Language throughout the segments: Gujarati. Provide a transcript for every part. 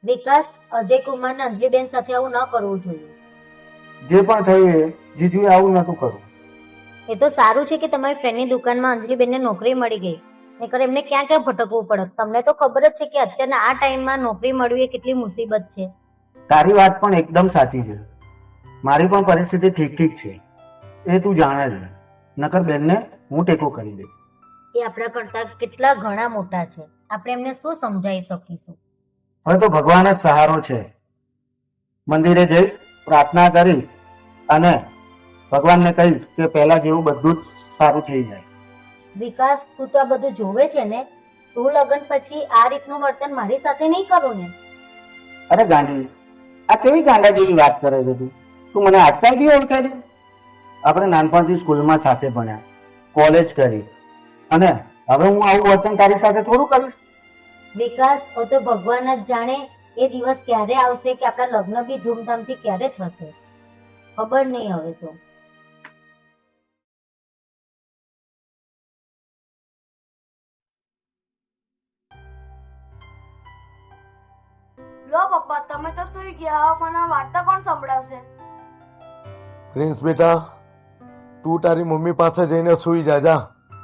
વિકાસ, અજય કુમાર ને અંજલિબેન સાથે આવું ન કરવું જોઈએ. જે પણ થયું એ જીજુએ આવું નતું કરવું. એ તો સારું છે કે તમારી ફ્રેન્ડની દુકાનમાં અંજલિબેનને નોકરી મળી ગઈ, નહીંતર એમને ક્યાં ક્યાં ભટકવું પડત. તમને તો ખબર જ છે કે અત્યારના આ ટાઈમમાં નોકરી મળવી એ કેટલી મુસીબત છે. તારી વાત પણ એકદમ સાચી છે. મારી પણ પરિસ્થિતિ ઠીક છે, એ તું જાણે છે. નકર બેનને હું ટેકો કરી દે. એ આપણા કરતા કેટલા ઘણા મોટા છે, આપણે એમને શું સમજાવી શકીશું? હવે તો ભગવાન જ સહારો છે. મંદિરે જઈશ, પ્રાર્થના કરીશ અને ભગવાનને કહીશ કે પહેલા જેવું બધું જ સારું થઈ જાય. વિકાસ, તું તો આ બધું જોવે છે ને? તું લગ્ન પછી આ રીતનું વર્તન મારી સાથે નહીં કરું ને? અરે ગાંડી, આ કેવી ગાંડા જેવી વાત કરે છે તું? તું મને આજકાલથી ઓળખે છે? આપણે નાનપણથી સ્કૂલમાં સાથે ભણ્યા, કોલેજ કરી, અને હવે હું આવું વર્તન તારી સાથે થોડું કરીશ? વિકાસ, હવે તો ભગવાન જ જાણે એ દિવસ ક્યારે આવશે કે આપણા લગ્ન બી ધૂમધામથી ક્યારે થશે, ખબર નહીં હવે તો. લો પપ્પા, તમે તો સુઈ ગયા, પણ આ વાર્તા કોણ સંભળાવશે? પ્રિન્સ બેટા, તું તારી મમ્મી પાસે જઈને સુઈ જા.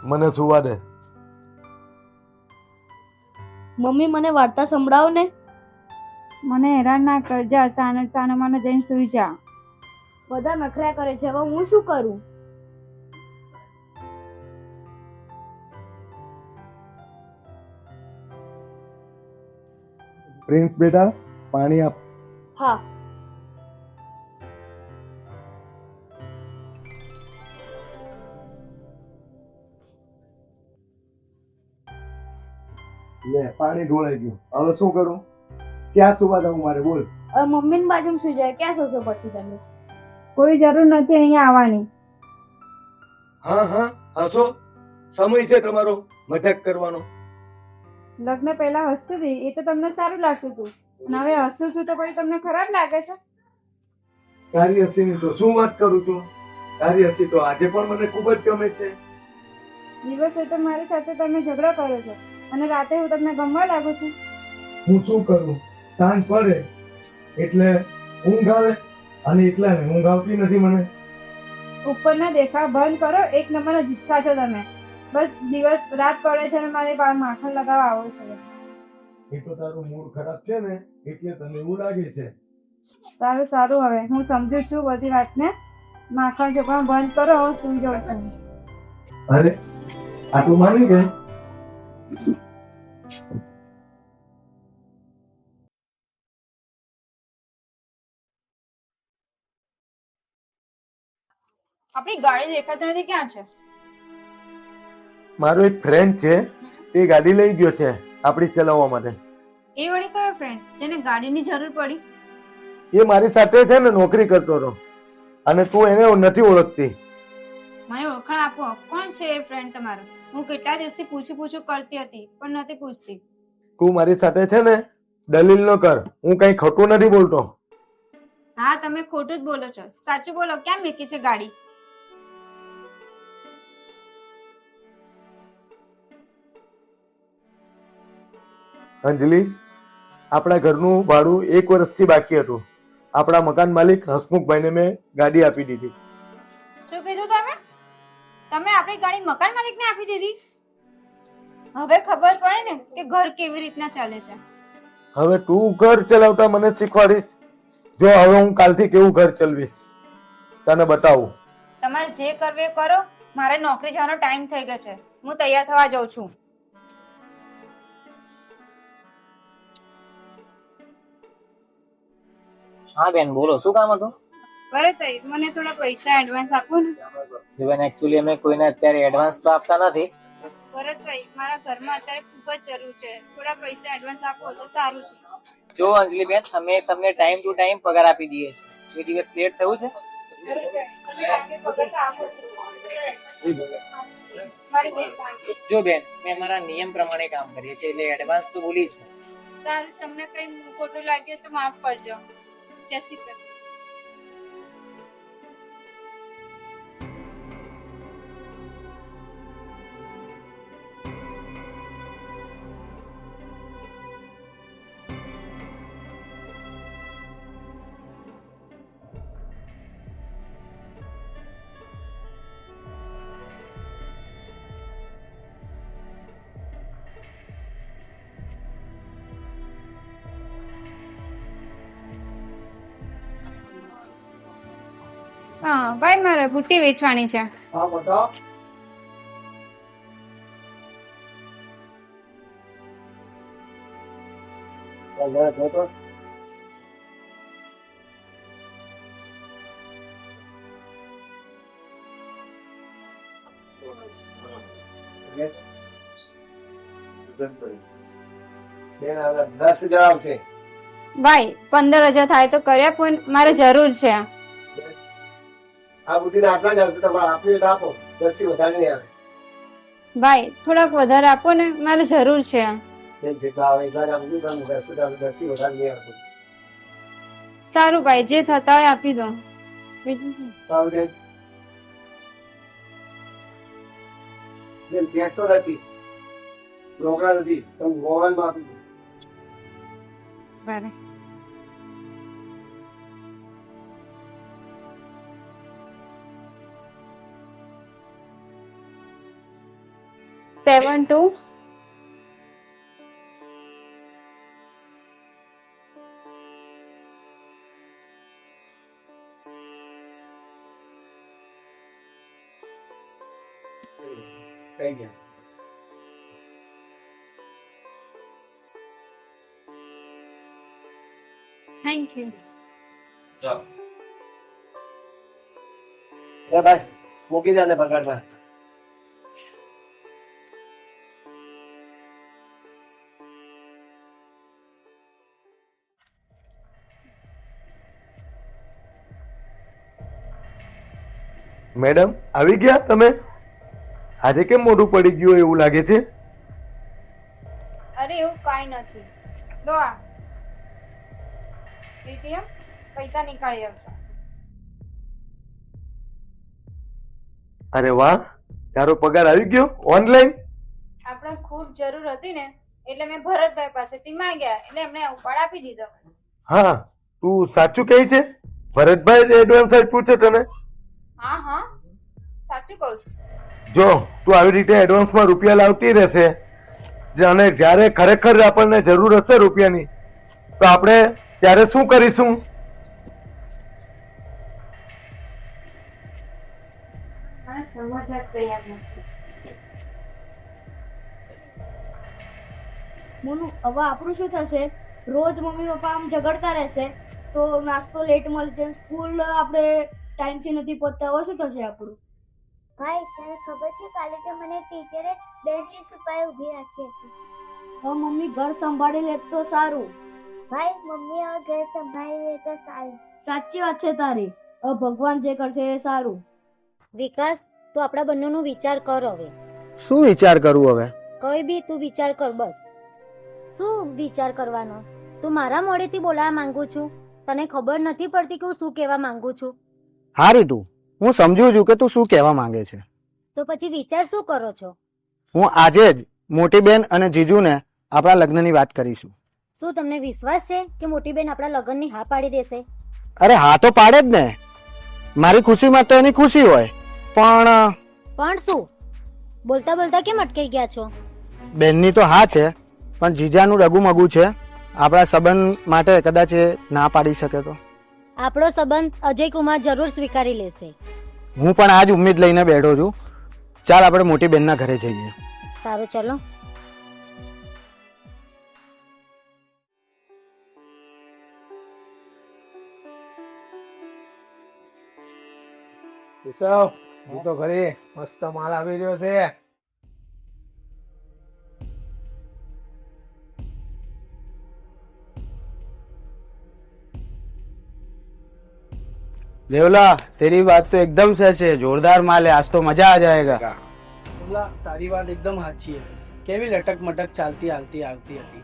મને સુવા દે. મમ્મી, મને વાર્તા સંભળાવો ને. મને હેરાન ના કરજા, સાનામાના જઈને સુઈ જા. બધા નખરા કરે છે, હવે હું શું કરું? પ્રિન્સ બેટા, પાણી આપ. હા. લે, પાણી ઢોળાઈ ગયું. હવે શું કરું? ક્યાં સુવા દઉં મારે? બોલ. હવે મમ્મીની બાજુમાં સુઈ જાય, ક્યાં સોશો પછી તમે? કોઈ જરૂર નથી અહીંયા આવવાની. હા, હસો. સમય છે તમારો મજાક કરવાનો. લગ્ન પહેલા હસતી હતી, એ તો તમને સારું લાગતું હતું, અને હવે હસું છું તો પછી તમને ખરાબ લાગે છે? તારી હસીની તો શું વાત કરું છું? તારી હસી તો આજે પણ મને ખૂબ જ ગમે છે. દિવસે તો મારી સાથે તમે ઝઘડો કરો છો, અને રાતે હું તમને ગમવા લાગુ છું. હું શું કરું? સાંજ પડે એટલે ઊંઘ આવે, અને એકલાને ઊંઘ આવતી નથી મને. ઉપરના દેખાવ બંધ કરો, એક નંબરના જીતકા છો તમે. બસ દિવસ રાત પડે છે અને મારી પાસે માખણ લગાવવા આવો છો. એ તો તારું મૂડ ખરાબ છે ને, એટલે તને એવું લાગે છે. સારું, હવે હું સમજુ છું બધી વાતને. માખણ ચોપડા બંધ કરો, હવે સુઈ જાઉં છું. અરે, આ તું માની ગઈ? આપણી ગાડી દેખાતી નથી, ક્યાં છે? મારો એક ફ્રેન્ડ છે, તે ગાડી લઈ ગયો છે આપણી ચલાવવા માટે. એ વળી કયો ફ્રેન્ડ જેને ગાડીની જરૂર પડી? એ મારી સાથે છે ને નોકરી કરતો હતો, અને તું એને નથી ઓળખતી. મને ઓળખાણ આપો, કોણ છે એ ફ્રેન્ડ તમારો? હું કેટલા દિવસથી પૂછું કરતી હતી, પણ નથી પૂછતી. તું મારી સાથે છે ને દલીલ ન કર, હું કઈ ખોટું નથી બોલતો. હા, તમે ખોટું જ બોલો છો. સાચું બોલો, ક્યાં મૂકી છે ગાડી? અંજલિ, આપણા ઘરનું ભાડું 1 વર્ષથી બાકી હતું. આપણા મકાન માલિક હસમુખભાઈને મેં ગાડી આપી દીધી. શું કીધું તમે? તમે આપણી ગાડી મકાન માલિકને આપી દીધી? હવે ખબર પડે ને કે ઘર કેવી રીતના ચાલે છે. હવે તું ઘર ચલાવતા મને શીખવાડીશ? જો હવે હું કાલથી કેવું ઘર ચલાવીશ તને બતાવું. તમારે જે કરવું એ કરો, મારે નોકરી જવાનો ટાઈમ થઈ ગયો છે, હું તૈયાર થવા જાઉં છું. હા બેન, બોલો, શું કામ હતું? ભરતભાઈ, મને થોડા પૈસા એડવાન્સ આપો ને. જો બેન, એકચ્યુઅલી અમે કોઈને અત્યારે એડવાન્સ તો આપતા નથી. ભરતભાઈ, મારા ઘરમાં અત્યારે ખૂબ જ જરૂર છે, થોડા પૈસા એડવાન્સ આપો તો સારું છે. જો અંજલિ બેન, અમે તમને ટાઈમ ટુ ટાઈમ પગાર આપી દઈએ છીએ. કોઈ દિવસ લેટ થયું છે? જો બેન, મેં અમારા નિયમ પ્રમાણે કામ કરીએ છીએ, એટલે એડવાન્સ તો બોલી જ છે. સારું, તમને કઈ ખોટું લાગ્યું તો માફ કરજો. જય શ્રી કૃષ્ણ. હા ભાઈ, મારે બુટ્ટી વેચવાની છે. હા બતાવો. ચાલ જરા જો તો. બેન હવે 10,000 આવશે. ભાઈ 15,000 થાય તો કર્યા, પણ મારે જરૂર છે. આ બુટીને આટલા જ આવશે, તમારે આપ્યું તો આપો, 10 થી વધારે નહીં આવે. ભાઈ થોડાક વધારે આપો ને, મારે જરૂર છે. બેન જેટલા આવે એટલા જ આપું છું, તમે 10 થી વધારે નહીં આપો. સારું ભાઈ, જે થતા હોય આપી દો. બીજું શું? સારું બેન. બેન કેશ તો નથી, રોકડા નથી, તમે મોબાઈલમાં આપી દો. બરાબર. સેવન ટુ કઈ ગયા? Thank you. એ ભાઈ મૂકી દે ને પગારમાં. મેડમ આવી ગયા તમે? આજે કેમ મોઢું પડી ગયું એવું લાગે છે? અરે એવું કાંઈ નથી. લો આ એટીએમ, પૈસા નીકાળી આવજો. અરે વાહ, તારો પગાર આવી ગયો ઓનલાઈન? આપણે ખૂબ જરૂર હતી ને, એટલે મેં ભરતભાઈ પાસેથી માંગ્યા, એટલે એમણે ઉપાડ આપી દીધો. હા, તું સાચું કહે છે? ભરતભાઈ એડવાન્સ જ પૂછે તને? હા હા, સાચું કહું છું. જો તું આવી રીતે એડવાન્સમાં રૂપિયા લાવતી રહેશે, અને જ્યારે ખરેખર આપણને જરૂર હશે રૂપિયાની, તો આપણે ત્યારે શું કરીશું? સમજવા તૈયાર નથી. મોનુ, હવે આપણું શું થશે? રોજ મમ્મી પપ્પા આમ ઝઘડતા રહેશે તો નાસ્તો લેટ મળશે, સ્કૂલ આપણે ટાઈમથી નથી પહોંચતા, હવે શું થશે આપણું? ભાઈ તને ખબર છે કાલે તો મને ટીચરે બેન્ચની સુપાઈ ઊભી રાખી હતી. હવે મમ્મી ઘર સંભાળી લે તો સારું. ભાઈ મમ્મી હવે ઘર સંભાળી લે તો સારું. સાચી વાત છે તારી. હવે ભગવાન જે કરશે એ સારું. વિકાસ, તું આપણા બંનેનો વિચાર કર હવે. શું વિચાર કરું હવે? કઈ બી તું વિચાર કર બસ. શું વિચાર કરવાનો? તું મારા મોઢેથી બોલાવા માંગુ છું? તને ખબર નથી પડતી કે હું શું કહેવા માંગુ છું? હા રીતુ, હું સમજુ છું કે તું શું કહેવા માંગે છે. તો પછી વિચાર શું કરો છો? હું આજે જ મોટી બેન અને જીજુને આપણા લગ્નની વાત કરીશું. શું તમને વિશ્વાસ છે કે મોટી બેન આપણા લગ્નની હા પાડી દેશે? અરે હા તો પાડે જ ને. મારી ખુશીમાં તો એની ખુશી હોય, પણ શું? બોલતા બોલતા કેમ અટકાઈ ગયા છો? બેનની તો હા છે, પણ જીજાનું ડગુમગુ છે. આપણા સંબંધ માટે કદાચ એ ના પાડી શકે તો? આપણો સંબંધ અજય કુમાર જરૂર સ્વીકારી લેશે. હું પણ આ જ ઉમ્મીદ લઈને બેઠો છું. ચાલ આપણે મોટી બેનના ઘરે જઈએ. સારું ચલો. કેશવ, હું તો ઘરે મસ્ત માલ આવી રહ્યો છે. देवला, तेरी बात तो एकदम सच है. जोरदार माल है, आज तो मजा आ जाएगा. તારી વાત એકદમ સાચી છે. કેવી લટક મટક ચાલતી હાલતી આવતી હતી.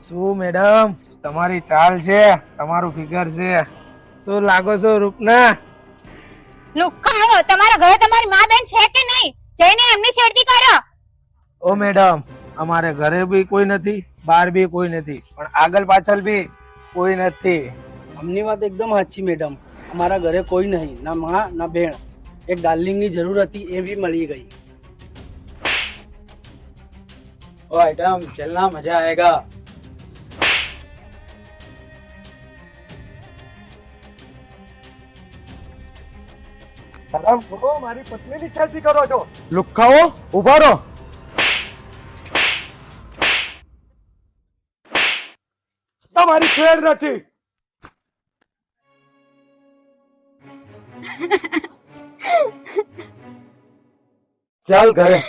શું મેડમ, તમારી ચાલ છે, તમારું ફિગર છે, શું લાગો છો રૂપના? લુખાઓ, તમારા ઘરે તમારી મા બેન છે કે નહીં? જઈને એમની છેડતી કરો. ઓ મેડમ, અમારે ઘરે બી કોઈ નથી, બહાર બી કોઈ નથી, પણ આગળ પાછળ બી કોઈ નથી. અમની વાત એકદમ સાચી મેડમ. અમારા ઘરે કોઈ નહીં, ના માં ના બેન. એક ડાર્લિંગ ની જરૂર હતી, એ બી મળી ગઈ. ओ आइटम, चलना मजा आएगा. સલામ કરો, મારી પત્નીની ખેતી કરો છો. લુખ્ખાઓ ઉભા રહો. તમારી ખેર નથી. ચાલ ઘરે.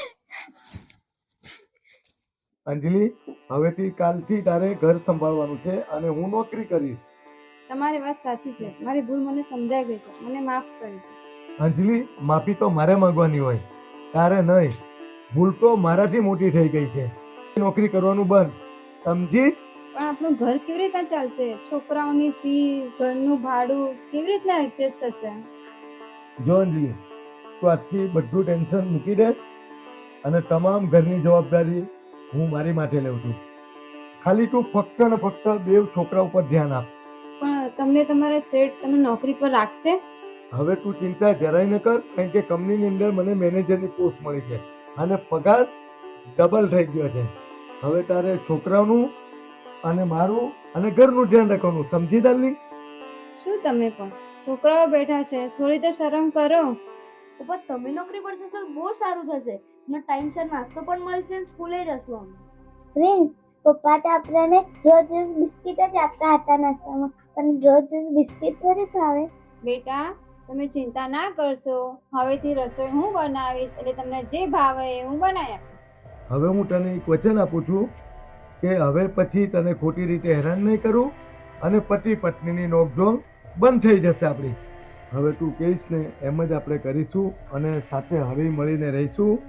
અંજલિ, હવેથી કાલથી તારે ઘર સંભાળવાનું છે અને હું નોકરી કરીશ. તમારી વાત સાચી છે, મારી ભૂલ મને સમજાઈ ગઈ છે, મને માફ કરી છે. અંજલિ, માફી તો મારે માંગવાની હોય, તારે નહીં. ભૂલ તો મારાથી મોટી થઈ ગઈ છે. નોકરી કરવાનું બંધ, સમજી? પણ આપણું ઘર કેવી રીતના ચાલશે? છોકરાઓની ફી, ઘરનું ભાડું કેવી રીતના એડજસ્ટ થશે? જો અંજલિ, તું આજથી બધું ટેન્શન મૂકી દે અને તમામ ઘરની જવાબદારી હું મારી માથે લઉં છું. ખાલી તું ફક્ત ને ફક્ત બે છોકરા ઉપર ધ્યાન આપ. પણ તમને તમારા શેઠ તમને નોકરી પર રાખશે? હવે તું ચિંતા જરાય ન કર, કારણ કે કંપનીની અંદર મને મેનેજરની પોસ્ટ મળી છે અને પગાર ડબલ થઈ ગયો છે. હવે તારે છોકરાઓનું અને મારું અને ઘરનું ધ્યાન રાખવાનું, સમજી ડાર્લિંગ? શું તમે પણ? છોકરાઓ બેઠા છે, થોડી તો શરમ કરો. પપ્પા તમે નોકરી પર જશો તો બહુ સારું થશે ને ટાઈમસર નાસ્તો પણ મળશે ને સ્કૂલે જશું અમે. પ્રિન્સ, પપ્પા તો આપણને રોજ બિસ્કિટ જ આપતા હતા નાસ્તામાં, પણ રોજ બિસ્કિટ થોડી ભાવે. બેટા, તમે ચિંતા ના કરશો, હવેથી રસોઈ હું બનાવીશ, એટલે તમને જે ભાવે એ હું બનાવી આપીશ. હવે હું તને એક વચન આપું છું કે હવે પછી તને ખોટી રીતે હેરાન નહીં કરું અને પતિ પત્નીની નોકઝોક બંધ થઈ જશે આપણી. હવે તું કહીશ ને એમ જ આપણે કરીશું અને સાથે હળી મળીને રહીશું,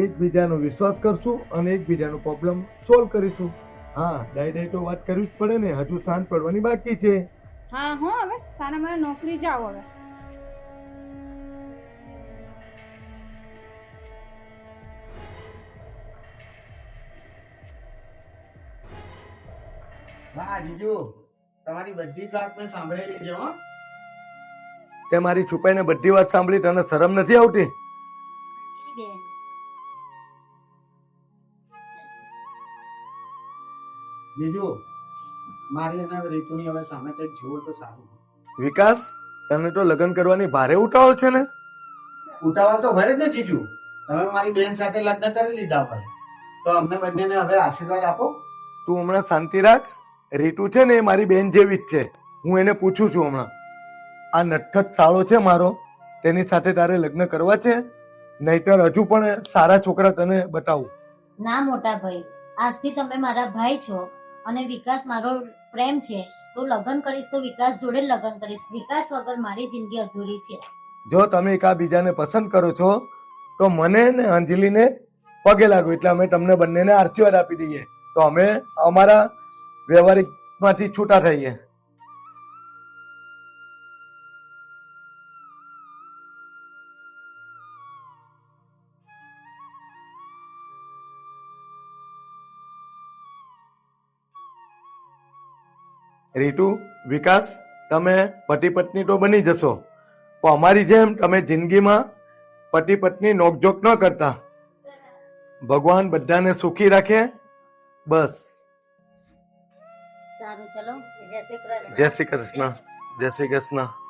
એકબીજાનો વિશ્વાસ કરશું અને એકબીજાનો પ્રોબ્લેમ સોલ્વ કરીશું. હા, ડાય તો વાત કરવી જ પડે ને, હજુ સાંજ પડવાની બાકી છે. હા હો, હવે સાના મારે નોકરી જાઓ હવે. વાહ જીજુ, તમારી બધી જ વાત મેં સાંભળેલી છે હો. તે મારી છુપાઈને બધી વાત સાંભળી, તને શરમ નથી આવતી? જીજુ, મારી અને રીતુની હવે સામે કંઈક જુઓ તો સારું. વિકાસ, તને તો લગ્ન કરવાની ભારે ઉતાવળ છે ને? ઉતાવળ તો હોય જ ને જીજુ. તમે મારી બેન સાથે લગ્ન કરી લીધા હોય તો અમને બંનેને હવે આશીર્વાદ આપો. તું હમણાં શાંતિ રાખ. રીતુ છે ને એ મારી બેન જેવી જ છે. હું એને પૂછું છું હમણાં. આ નટખટ સાળો છે મારો, તેની સાથે તારે લગ્ન કરવા છે? નહીતર હજુ પણ સારા છોકરા તને બતાવું. ના મોટા ભાઈ, આજથી તમે મારા ભાઈ છો અને વિકાસ મારો પ્રેમ છે, તો લગ્ન કરીશ તો વિકાસ જોડે જ લગ્ન કરીશ. વિકાસ વગર મારી જિંદગી અધૂરી છે. જો તમે એકાબીજાને પસંદ કરો છો તો મને ને અંજલિને પગે લાગો, એટલે અમે તમને બંનેને આશીર્વાદ આપી દઈએ, તો અમે અમારા વ્યવહારિકમાંથી છૂટા થઈએ. રીતુ, વિકાસ, તમે પતિ પત્ની તો બની જશો, પણ અમારી જેમ તમે જિંદગીમાં પતિ પત્ની નોકઝોક ન કરતા. ભગવાન બધાને સુખી રાખે. બસ. સારું, ચલો, જય શ્રી કૃષ્ણ. જય શ્રી કૃષ્ણ. જય શ્રી કૃષ્ણ.